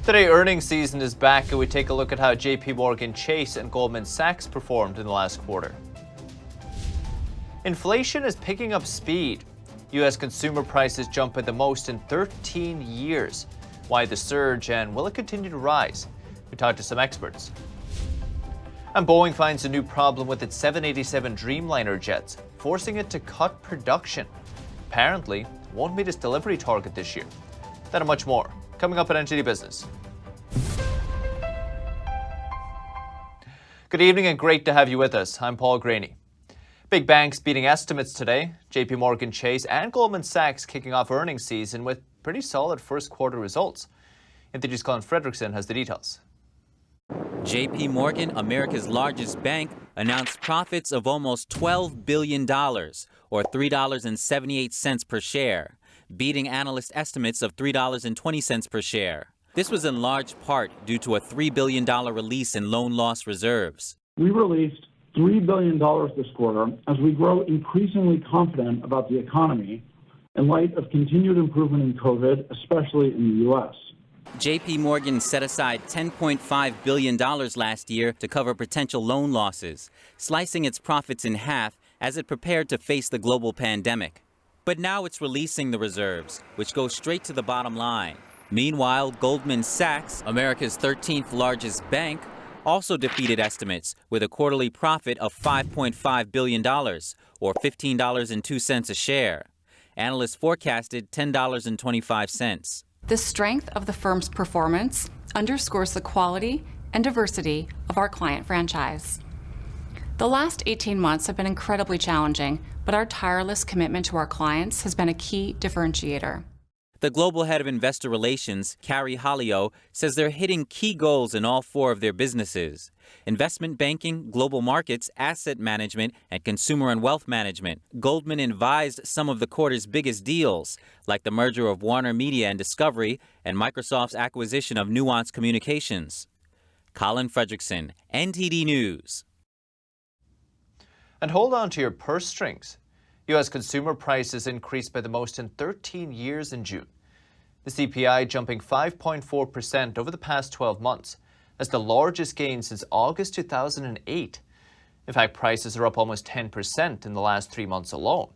Today, earnings season is back, and we take a look at how JPMorgan Chase and Goldman Sachs performed in the last quarter. Inflation is picking up speed. U.S. consumer prices jumped at the most in 13 years. Why the surge, and will it continue to rise? We talked to some experts. And Boeing finds a new problem with its 787 Dreamliner jets, forcing it to cut production. Apparently, won't meet its delivery target this year. That and much more, coming up at NTD Business. Good evening and great to have you with us. I'm Paul Graney. Big banks beating estimates today. JPMorgan Chase and Goldman Sachs kicking off earnings season with pretty solid first quarter results. NTD's Colin Fredrickson has the details. JPMorgan, America's largest bank, announced profits of almost $12 billion, or $3.78 per share, beating analyst estimates of $3.20 per share. This was in large part due to a $3 billion release in loan loss reserves. We released $3 billion this quarter as we grow increasingly confident about the economy in light of continued improvement in COVID, especially in the U.S. JPMorgan set aside $10.5 billion last year to cover potential loan losses, slicing its profits in half as it prepared to face the global pandemic. But now it's releasing the reserves, which go straight to the bottom line. Meanwhile, Goldman Sachs, America's 13th largest bank, also defeated estimates with a quarterly profit of $5.5 billion, or $15.02 a share. Analysts forecasted $10.25. The strength of the firm's performance underscores the quality and diversity of our client franchise. The last 18 months have been incredibly challenging, but our tireless commitment to our clients has been a key differentiator. The global head of investor relations, Carrie Hollio, says they're hitting key goals in all four of their businesses: investment banking, global markets, asset management, and consumer and wealth management. Goldman advised some of the quarter's biggest deals, like the merger of Warner Media and Discovery and Microsoft's acquisition of Nuance Communications. Colin Fredrickson, NTD News. And hold on to your purse strings. U.S. consumer prices increased by the most in 13 years in June. The CPI jumping 5.4% over the past 12 months. That's the largest gain since August 2008. In fact, prices are up almost 10% in the last 3 months alone.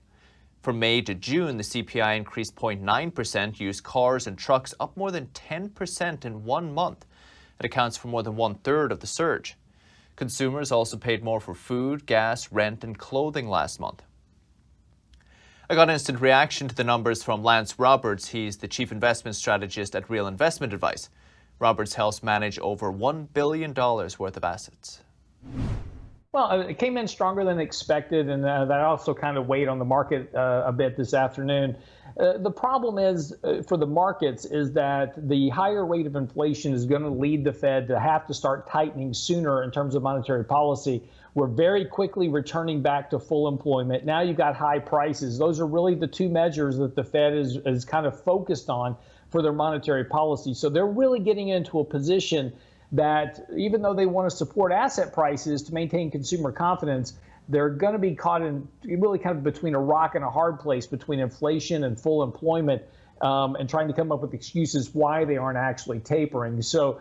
From May to June, the CPI increased 0.9%, used cars and trucks up more than 10% in 1 month. It accounts for more than 1/3 of the surge. Consumers also paid more for food, gas, rent, and clothing last month. I got instant reaction to the numbers from Lance Roberts. He's the chief investment strategist at Real Investment Advice. Roberts helps manage over $1 billion worth of assets. Well, it came in stronger than expected, and that also kind of weighed on the market a bit this afternoon. The problem is for the markets is that the higher rate of inflation is going to lead the Fed to have to start tightening sooner in terms of monetary policy. We're very quickly returning back to full employment. Now you've got high prices. Those are really the two measures that the Fed is kind of focused on for their monetary policy. So they're really getting into a position that even though they want to support asset prices to maintain consumer confidence, they're going to be caught in really kind of between a rock and a hard place between inflation and full employment, and trying to come up with excuses why they aren't actually tapering. So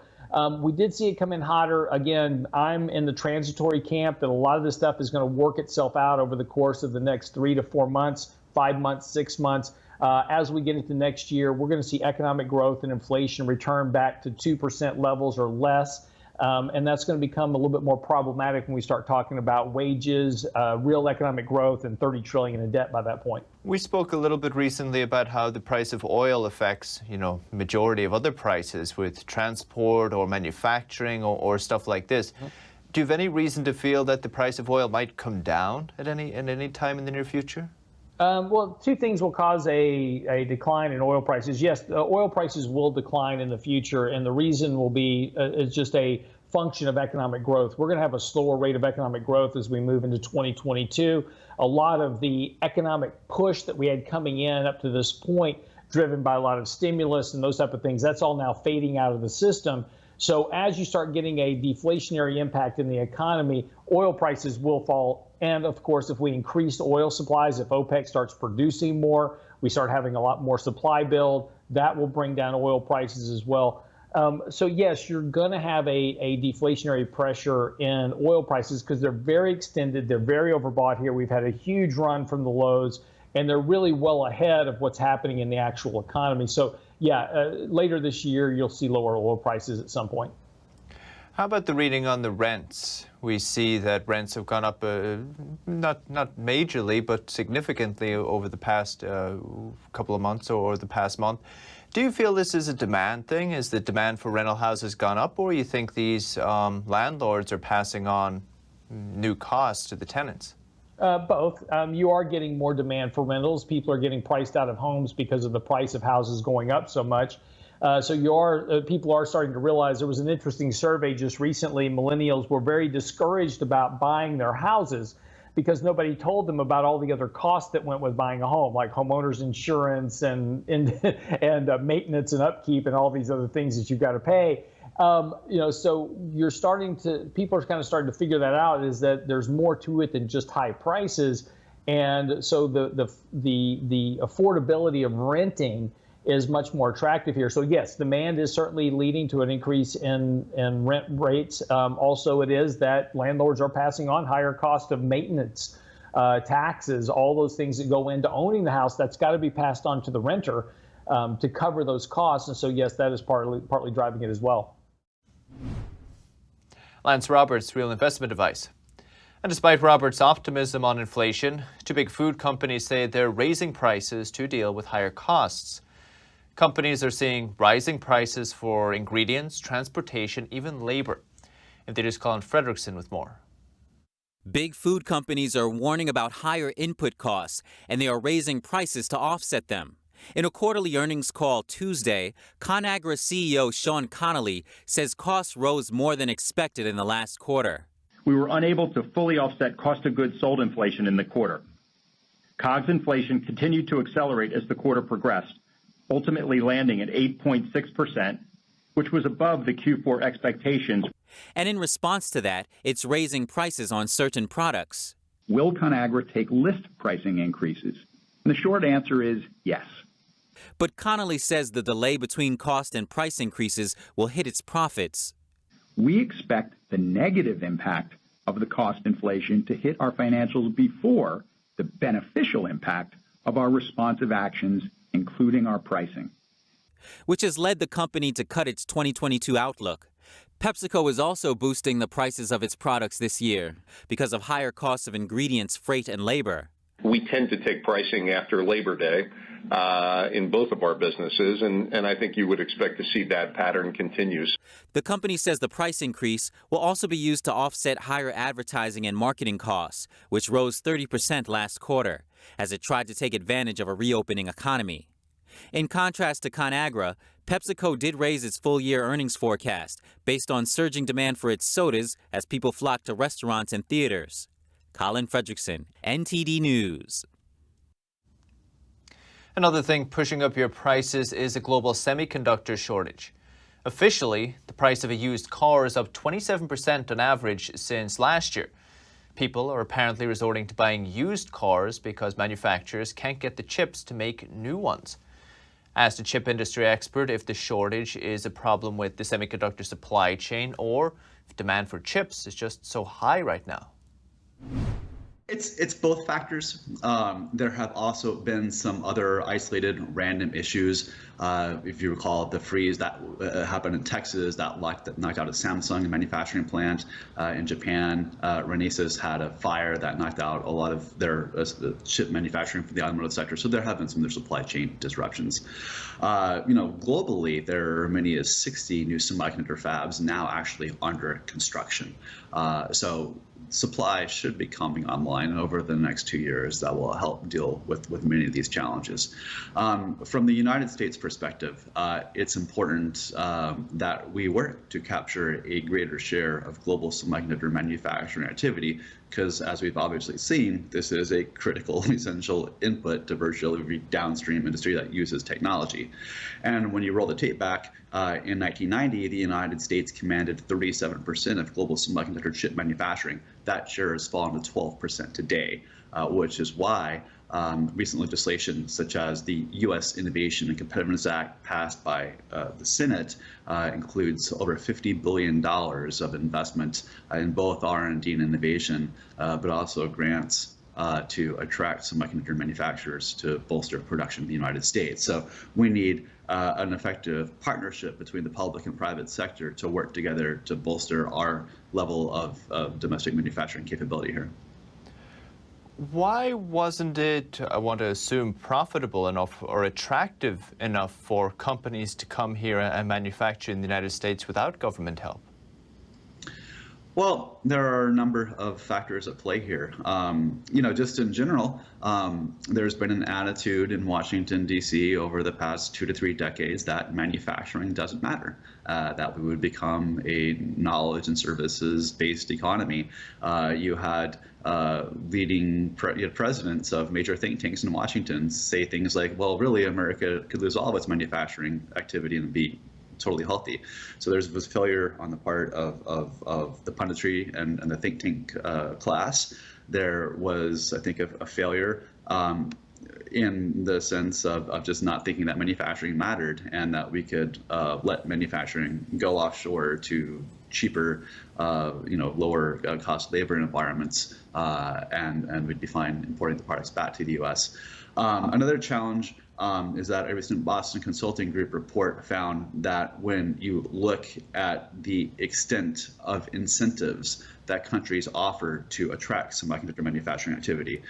we did see it come in hotter. Again, I'm in the transitory camp that a lot of this stuff is going to work itself out over the course of the next 3 to 4 months, 5 months, 6 months. As we get into next year, we're going to see economic growth and inflation return back to 2% levels or less. And that's going to become a little bit more problematic when we start talking about wages, real economic growth, and $30 trillion in debt by that point. We spoke a little bit recently about how the price of oil affects, majority of other prices with transport or manufacturing or stuff like this. Mm-hmm. Do you have any reason to feel that the price of oil might come down at any time in the near future? Well, two things will cause a decline in oil prices. Yes, oil prices will decline in the future, and the reason will be is just a function of economic growth. We're going to have a slower rate of economic growth as we move into 2022. A lot of the economic push that we had coming in up to this point, driven by a lot of stimulus and those type of things, that's all now fading out of the system. So as you start getting a deflationary impact in the economy, oil prices will fall. And of course, if we increase oil supplies, if OPEC starts producing more, we start having a lot more supply build, that will bring down oil prices as well. So yes, you're going to have a deflationary pressure in oil prices because they're very extended. They're very overbought here. We've had a huge run from the lows, and they're really well ahead of what's happening in the actual economy. So yeah, later this year, you'll see lower oil prices at some point. How about the reading on the rents? We see that rents have gone up, not majorly, but significantly over the past couple of months or the past month. Do you feel this is a demand thing? Is the demand for rental houses gone up, or you think these landlords are passing on new costs to the tenants? Both. You are getting more demand for rentals. People are getting priced out of homes because of the price of houses going up so much. So people are starting to realize. There was an interesting survey just recently. Millennials were very discouraged about buying their houses because nobody told them about all the other costs that went with buying a home, like homeowners insurance and maintenance and upkeep and all these other things that you've got to pay. So people are kind of starting to figure that out, is that there's more to it than just high prices. And so the affordability of renting is much more attractive here. So yes, demand is certainly leading to an increase in rent rates. Also, it is that landlords are passing on higher cost of maintenance, taxes, all those things that go into owning the house. That's got to be passed on to the renter to cover those costs. And so yes, that is partly driving it as well. Lance Roberts, Real Investment Advice. And despite Roberts' optimism on inflation, two big food companies say they're raising prices to deal with higher costs. Companies are seeing rising prices for ingredients, transportation, even labor. NTD's Colin Fredrickson with more. Big food companies are warning about higher input costs, and they are raising prices to offset them. In a quarterly earnings call Tuesday, Conagra CEO Sean Connolly says costs rose more than expected in the last quarter. We were unable to fully offset cost of goods sold inflation in the quarter. COGS inflation continued to accelerate as the quarter progressed, ultimately landing at 8.6%, which was above the Q4 expectations. And in response to that, it's raising prices on certain products. Will Conagra take list pricing increases? And the short answer is yes. But Connolly says the delay between cost and price increases will hit its profits. We expect the negative impact of the cost inflation to hit our financials before the beneficial impact of our responsive actions, including our pricing, which has led the company to cut its 2022 outlook. PepsiCo is also boosting the prices of its products this year because of higher costs of ingredients, freight, and labor. We tend to take pricing after Labor Day in both of our businesses, and I think you would expect to see that pattern continues. The company says the price increase will also be used to offset higher advertising and marketing costs, which rose 30% last quarter, as it tried to take advantage of a reopening economy. In contrast to Conagra, PepsiCo did raise its full-year earnings forecast based on surging demand for its sodas as people flocked to restaurants and theaters. Colin Fredrickson, NTD News. Another thing pushing up your prices is a global semiconductor shortage. Officially, the price of a used car is up 27% on average since last year. People are apparently resorting to buying used cars because manufacturers can't get the chips to make new ones. Asked a chip industry expert if the shortage is a problem with the semiconductor supply chain or if demand for chips is just so high right now. It's both factors. There have also been some other isolated random issues. If you recall the freeze that happened in Texas that knocked out a Samsung manufacturing plant. In Japan, Renesas had a fire that knocked out a lot of their chip manufacturing for the automotive sector. So there have been some of their supply chain disruptions. Globally, there are many as 60 new semiconductor fabs now actually under construction. So supply should be coming online over the next 2 years that will help deal with many of these challenges. From the United States perspective, it's important that we work to capture a greater share of global semiconductor manufacturing activity, because as we've obviously seen, this is a critical, essential input to virtually every downstream industry that uses technology. And when you roll the tape back, in 1990, the United States commanded 37% of global semiconductor chip manufacturing. That share has fallen to 12% today, which is why recent legislation, such as the U.S. Innovation and Competitiveness Act passed by the Senate, includes over $50 billion of investment in both R&D and innovation, but also grants to attract semiconductor manufacturers to bolster production in the United States. So we need an effective partnership between the public and private sector to work together to bolster our level of domestic manufacturing capability here. Why wasn't it, I want to assume, profitable enough or attractive enough for companies to come here and manufacture in the United States without government help? Well, there are a number of factors at play here. Just in general, there's been an attitude in Washington, D.C. over the past 2 to 3 decades that manufacturing doesn't matter, that we would become a knowledge and services-based economy. You had leading presidents of major think tanks in Washington say things like, well, really, America could lose all of its manufacturing activity and be totally healthy. So there's this failure on the part of the punditry and the think tank class. There was, I think, a failure in the sense of just not thinking that manufacturing mattered and that we could let manufacturing go offshore to cheaper, lower cost labor environments, and we'd be fine importing the products back to the U.S. Another challenge is that a recent Boston Consulting Group report found that when you look at the extent of incentives that countries offer to attract semiconductor manufacturing activity,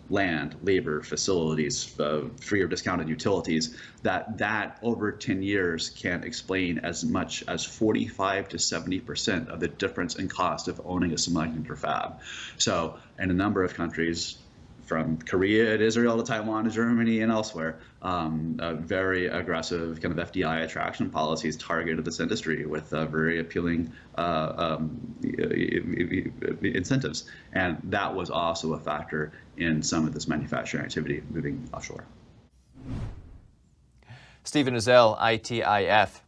land, labor, facilities, free or discounted utilities, that over 10 years can explain as much as 45 to 70% of the difference in cost of owning a semiconductor fab. So in a number of countries, from Korea to Israel to Taiwan to Germany and elsewhere, very aggressive kind of FDI attraction policies targeted this industry with very appealing incentives. And that was also a factor in some of this manufacturing activity moving offshore. Stephen Uzell, ITIF.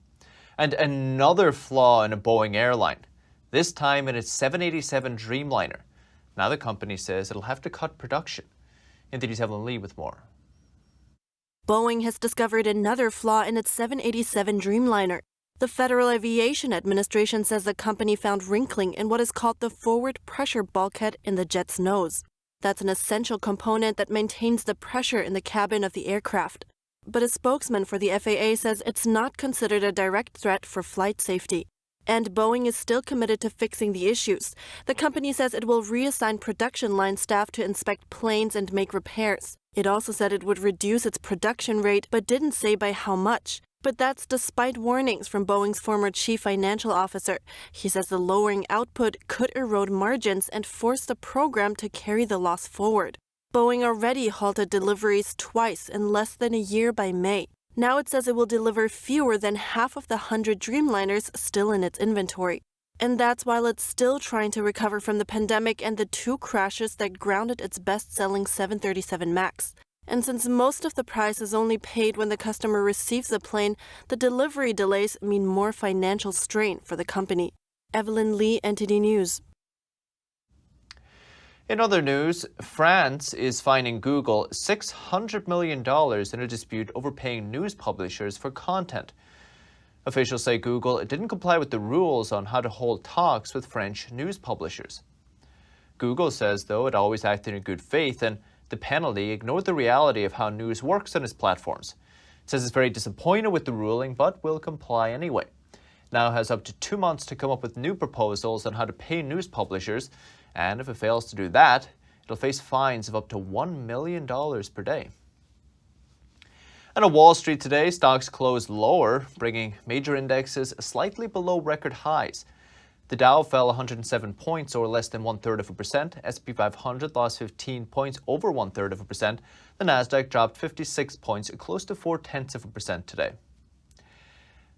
And another flaw in a Boeing airline, this time in its 787 Dreamliner. Now the company says it'll have to cut production. NTD's Evelyn Lee with more. Boeing has discovered another flaw in its 787 Dreamliner. The Federal Aviation Administration says the company found wrinkling in what is called the forward pressure bulkhead in the jet's nose. That's an essential component that maintains the pressure in the cabin of the aircraft. But a spokesman for the FAA says it's not considered a direct threat for flight safety. And Boeing is still committed to fixing the issues. The company says it will reassign production line staff to inspect planes and make repairs. It also said it would reduce its production rate, but didn't say by how much. But that's despite warnings from Boeing's former chief financial officer. He says the lowering output could erode margins and force the program to carry the loss forward. Boeing already halted deliveries twice in less than a year by May. Now it says it will deliver fewer than half of the 100 Dreamliners still in its inventory. And that's while it's still trying to recover from the pandemic and the 2 crashes that grounded its best-selling 737 MAX. And since most of the price is only paid when the customer receives the plane, the delivery delays mean more financial strain for the company. Evelyn Lee, NTD News. In other news, France is fining Google $600 million in a dispute over paying news publishers for content. Officials say Google didn't comply with the rules on how to hold talks with French news publishers. Google says, though, it always acted in good faith and the penalty ignored the reality of how news works on its platforms. It says it's very disappointed with the ruling, but will comply anyway. Now has up to 2 months to come up with new proposals on how to pay news publishers, and if it fails to do that, it'll face fines of up to $1 million per day. And on Wall Street today, stocks closed lower, bringing major indexes slightly below record highs. The Dow fell 107 points, or less than 1/3%. S&P 500 lost 15 points, over 1/3%. The Nasdaq dropped 56 points, close to 0.4% today.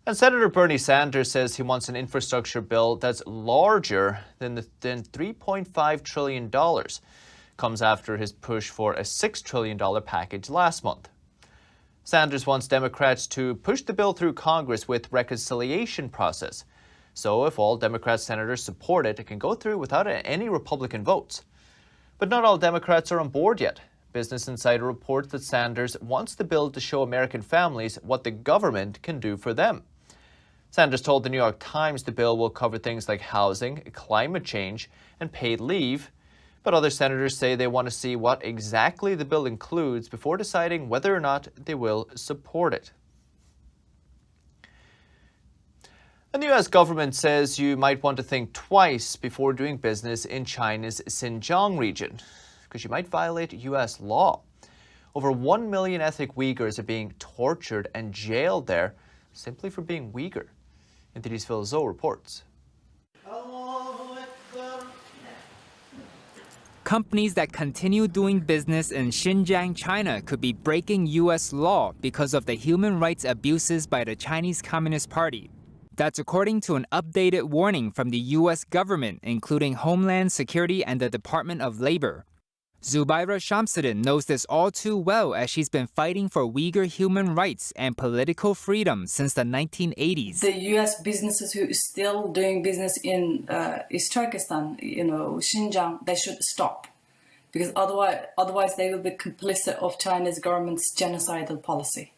And Senator Bernie Sanders says he wants an infrastructure bill that's larger than $3.5 trillion. Comes after his push for a $6 trillion package last month. Sanders wants Democrats to push the bill through Congress with reconciliation process. So if all Democrat senators support it, it can go through without any Republican votes. But not all Democrats are on board yet. Business Insider reports that Sanders wants the bill to show American families what the government can do for them. Sanders told the New York Times the bill will cover things like housing, climate change, and paid leave. But other senators say they want to see what exactly the bill includes before deciding whether or not they will support it. And the U.S. government says you might want to think twice before doing business in China's Xinjiang region, because you might violate U.S. law. Over 1 million ethnic Uyghurs are being tortured and jailed there simply for being Uyghur. NTD's Phil Zhou reports. Companies that continue doing business in Xinjiang, China could be breaking U.S. law because of the human rights abuses by the Chinese Communist Party. That's according to an updated warning from the U.S. government, including Homeland Security and the Department of Labor. Zubaira Shamsuddin knows this all too well as she's been fighting for Uyghur human rights and political freedom since the 1980s. The U.S. businesses who are still doing business in East Turkestan, Xinjiang, they should stop. Because otherwise they will be complicit of China's government's genocidal policy.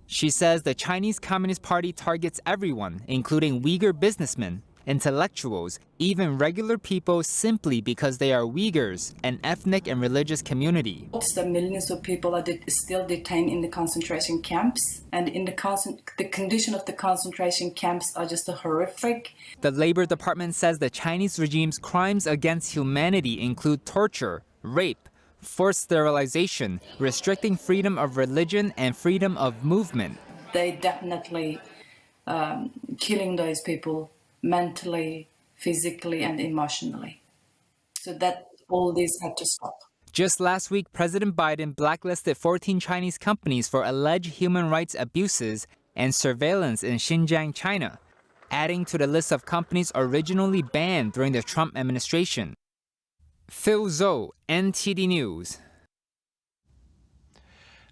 She says the Chinese Communist Party targets everyone, including Uyghur businessmen, intellectuals, even regular people simply because they are Uyghurs, an ethnic and religious community. The millions of people are still detained in the concentration camps, and the condition of the concentration camps are just horrific. The Labor Department says the Chinese regime's crimes against humanity include torture, rape, forced sterilization, restricting freedom of religion and freedom of movement. They definitely killing those people mentally, physically, and emotionally. So that all these have to stop. Just last week, President Biden blacklisted 14 Chinese companies for alleged human rights abuses and surveillance in Xinjiang, China, adding to the list of companies originally banned during the Trump administration. Phil Zhou, NTD News.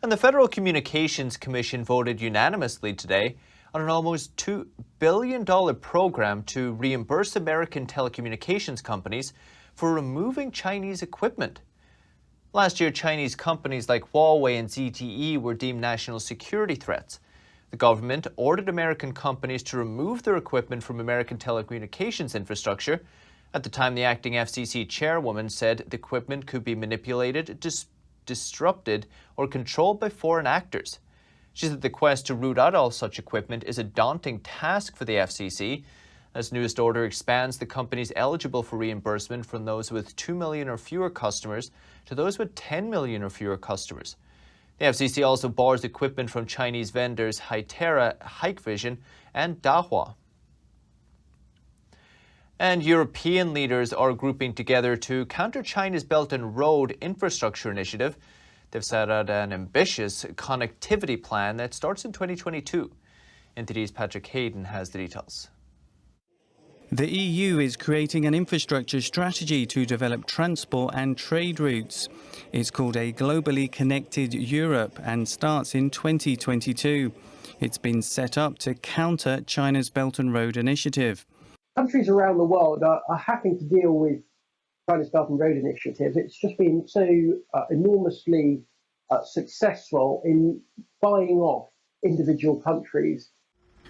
And the Federal Communications Commission voted unanimously today on an almost $2 billion program to reimburse American telecommunications companies for removing Chinese equipment. Last year, Chinese companies like Huawei and ZTE were deemed national security threats. The government ordered American companies to remove their equipment from American telecommunications infrastructure. At the time, the acting FCC chairwoman said the equipment could be manipulated, disrupted, or controlled by foreign actors. She said the quest to root out all such equipment is a daunting task for the FCC. This newest order expands the companies eligible for reimbursement from those with 2 million or fewer customers to those with 10 million or fewer customers. The FCC also bars equipment from Chinese vendors Hytera, Hikvision, and Dahua. And European leaders are grouping together to counter China's Belt and Road Infrastructure Initiative. They've set out an ambitious connectivity plan that starts in 2022. NTD's Patrick Hayden has the details. The EU is creating an infrastructure strategy to develop transport and trade routes. It's called a Globally Connected Europe and starts in 2022. It's been set up to counter China's Belt and Road Initiative. Countries around the world are having to deal with China's Belt and Road Initiative. It's just been so enormously successful in buying off individual countries.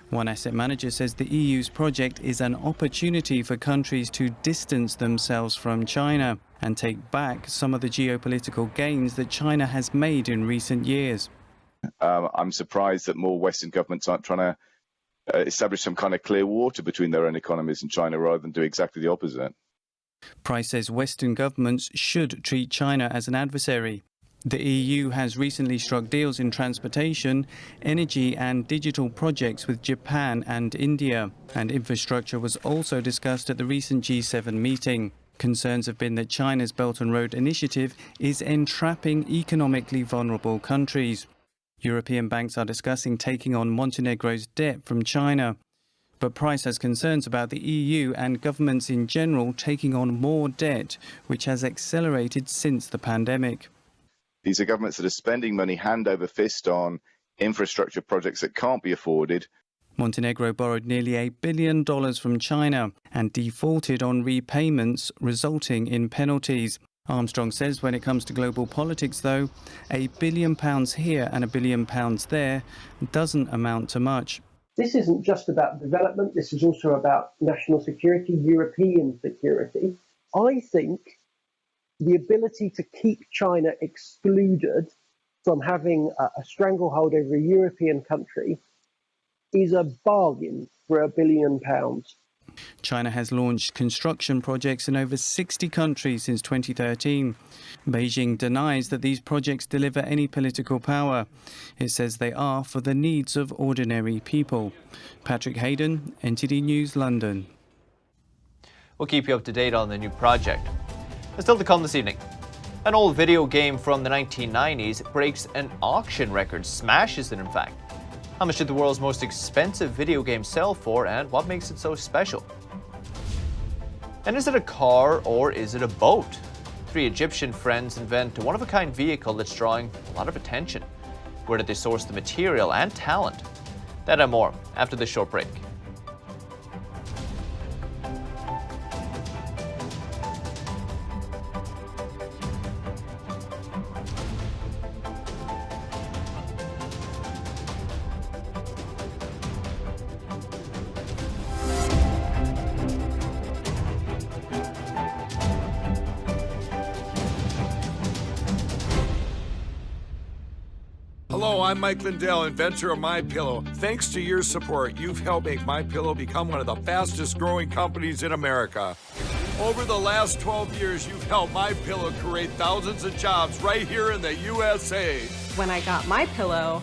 One asset manager says the EU's project is an opportunity for countries to distance themselves from China and take back some of the geopolitical gains that China has made in recent years. I'm surprised that more Western governments aren't trying to establish some kind of clear water between their own economies and China rather than do exactly the opposite. Price says Western governments should treat China as an adversary. The EU has recently struck deals in transportation, energy and digital projects with Japan and India, and infrastructure was also discussed at the recent G7 meeting. Concerns have been that China's Belt and Road Initiative is entrapping economically vulnerable countries. European banks are discussing taking on Montenegro's debt from China. But Price has concerns about the EU and governments in general taking on more debt, which has accelerated since the pandemic. These are governments that are spending money hand over fist on infrastructure projects that can't be afforded. Montenegro borrowed nearly $1 billion from China and defaulted on repayments, resulting in penalties. Armstrong says when it comes to global politics, though, £1 billion here and £1 billion there doesn't amount to much. This isn't just about development. This is also about national security, European security. I think the ability to keep China excluded from having a stranglehold over a European country is a bargain for £1 billion. China has launched construction projects in over 60 countries since 2013. Beijing denies that these projects deliver any political power. It says they are for the needs of ordinary people. Patrick Hayden, NTD News, London. We'll keep you up to date on the new project. And still to come this evening. An old video game from the 1990s breaks an auction record, smashes it in fact. How much did the world's most expensive video game sell for, and what makes it so special? And is it a car or is it a boat? 3 Egyptian friends invent a one-of-a-kind vehicle that's drawing a lot of attention. Where did they source the material and talent? That and more after this short break. Hello, I'm Mike Lindell, inventor of MyPillow. Thanks to your support, you've helped make MyPillow become one of the fastest growing companies in America. Over the last 12 years, you've helped MyPillow create thousands of jobs right here in the USA. When I got MyPillow,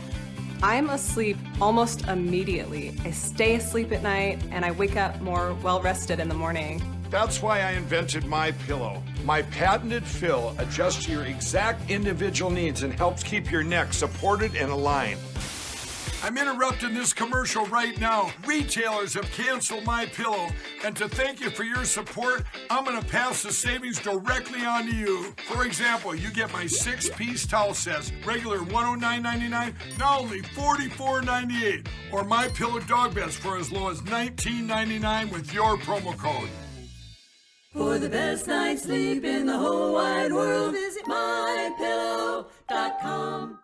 I'm asleep almost immediately. I stay asleep at night and I wake up more well-rested in the morning. That's why I invented MyPillow. My patented fill adjusts to your exact individual needs and helps keep your neck supported and aligned. I'm interrupting this commercial right now. Retailers have canceled MyPillow, and to thank you for your support, I'm gonna pass the savings directly on to you. For example, you get my 6-piece towel sets, regular $109.99, now only $44.98, or MyPillow dog beds for as low as $19.99 with your promo code. For the best night's sleep in the whole wide world, visit MyPillow.com.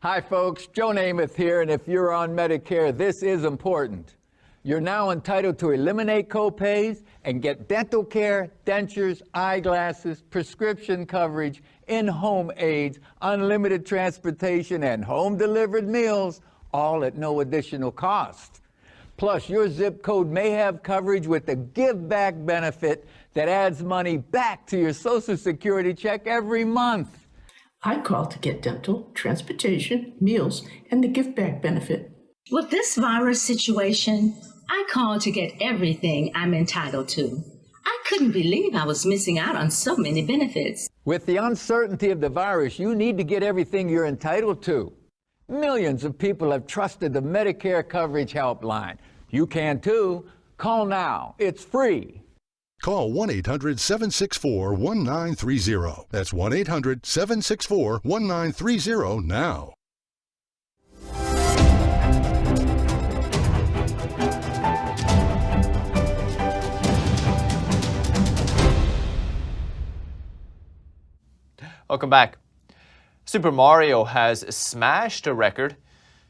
Hi folks, Joe Namath here, and if you're on Medicare, this is important. You're now entitled to eliminate copays and get dental care, dentures, eyeglasses, prescription coverage, in-home aids, unlimited transportation, and home-delivered meals, all at no additional cost. Plus, your zip code may have coverage with the Give Back benefit that adds money back to your Social Security check every month. I called to get dental, transportation, meals, and the Give Back benefit. With this virus situation, I called to get everything I'm entitled to. I couldn't believe I was missing out on so many benefits. With the uncertainty of the virus, you need to get everything you're entitled to. Millions of people have trusted the Medicare Coverage Helpline. You can too. Call now. It's free. Call 1-800-764-1930. That's 1-800-764-1930 now. Welcome back. Super Mario has smashed a record.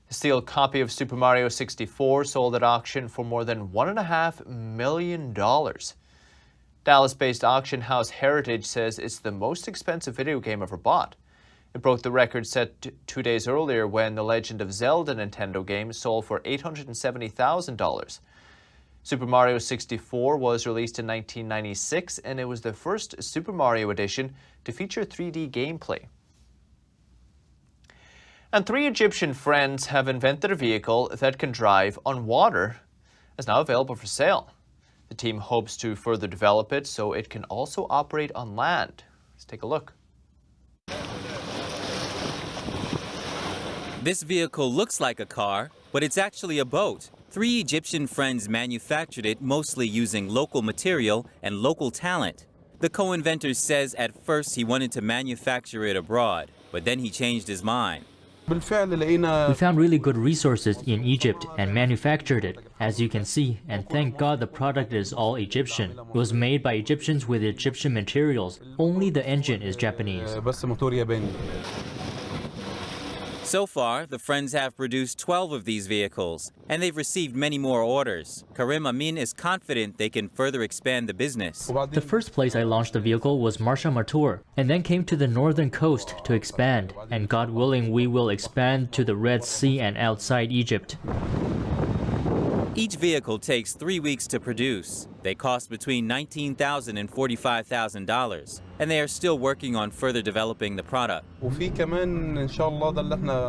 A sealed copy of Super Mario 64 sold at auction for more than $1.5 million. Dallas-based auction house Heritage says it's the most expensive video game ever bought. It broke the record set 2 days earlier when The Legend of Zelda Nintendo game sold for $870,000. Super Mario 64 was released in 1996, and it was the first Super Mario edition to feature 3D gameplay. And 3 Egyptian friends have invented a vehicle that can drive on water. It's now available for sale. The team hopes to further develop it so it can also operate on land. Let's take a look. This vehicle looks like a car, but it's actually a boat. 3 Egyptian friends manufactured it mostly using local material and local talent. The co-inventor says at first he wanted to manufacture it abroad, but then he changed his mind. We found really good resources in Egypt and manufactured it, as you can see, and thank God the product is all Egyptian. It was made by Egyptians with Egyptian materials. Only the engine is Japanese. So far, the Friends have produced 12 of these vehicles, and they've received many more orders. Karim Amin is confident they can further expand the business. The first place I launched the vehicle was Marsa Matur, and then came to the northern coast to expand, and God willing we will expand to the Red Sea and outside Egypt. Each vehicle takes 3 weeks to produce. They cost between $19,000 and $45,000, and they are still working on further developing the product.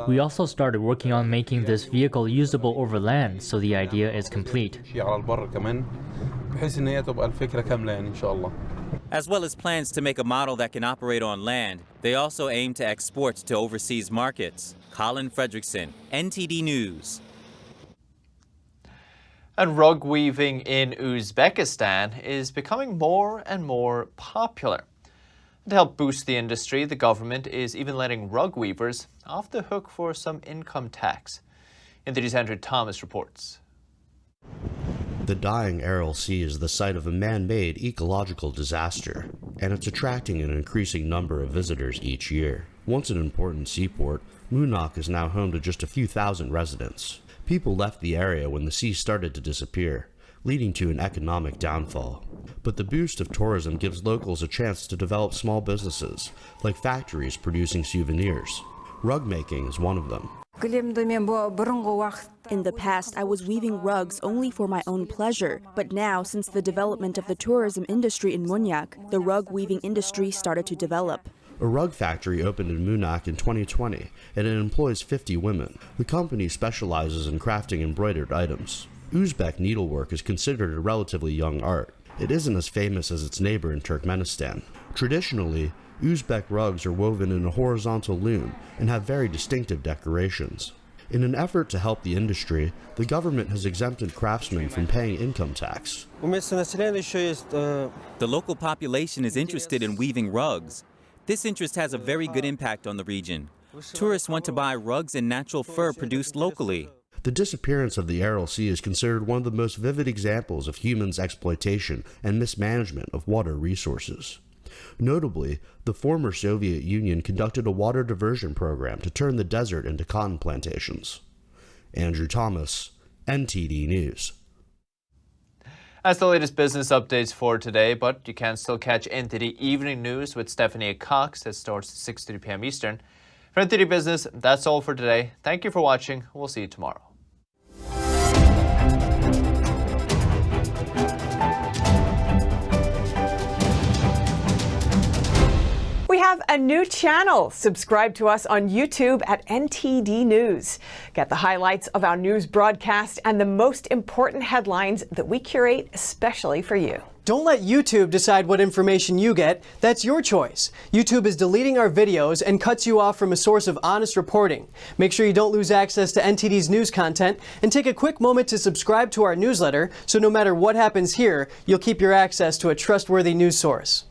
We also started working on making this vehicle usable over land, so the idea is complete. As well as plans to make a model that can operate on land, they also aim to export to overseas markets. Colin Fredrickson, NTD News. And rug weaving in Uzbekistan is becoming more and more popular. To help boost the industry, the government is even letting rug weavers off the hook for some income tax. NTD's Andrew Thomas reports. The dying Aral Sea is the site of a man-made ecological disaster, and it's attracting an increasing number of visitors each year. Once an important seaport, Munak is now home to just a few thousand residents. People left the area when the sea started to disappear, leading to an economic downfall. But the boost of tourism gives locals a chance to develop small businesses, like factories producing souvenirs. Rug making is one of them. In the past, I was weaving rugs only for my own pleasure, but now, since the development of the tourism industry in Munyak, the rug weaving industry started to develop. A rug factory opened in Munak in 2020, and it employs 50 women. The company specializes in crafting embroidered items. Uzbek needlework is considered a relatively young art. It isn't as famous as its neighbor in Turkmenistan. Traditionally, Uzbek rugs are woven in a horizontal loom and have very distinctive decorations. In an effort to help the industry, the government has exempted craftsmen from paying income tax. The local population is interested in weaving rugs. This interest has a very good impact on the region. Tourists want to buy rugs and natural fur produced locally. The disappearance of the Aral Sea is considered one of the most vivid examples of humans' exploitation and mismanagement of water resources. Notably, the former Soviet Union conducted a water diversion program to turn the desert into cotton plantations. Andrew Thomas, NTD News. That's the latest business updates for today, but you can still catch NTD Evening News with Stephanie Cox that starts at 6:30 p.m. Eastern. For NTD Business, that's all for today. Thank you for watching. We'll see you tomorrow. We have a new channel. Subscribe to us on YouTube at NTD News. Get the highlights of our news broadcast and the most important headlines that we curate especially for you. Don't let YouTube decide what information you get. That's your choice. YouTube is deleting our videos and cuts you off from a source of honest reporting. Make sure you don't lose access to NTD's news content, and take a quick moment to subscribe to our newsletter so no matter what happens here, you'll keep your access to a trustworthy news source.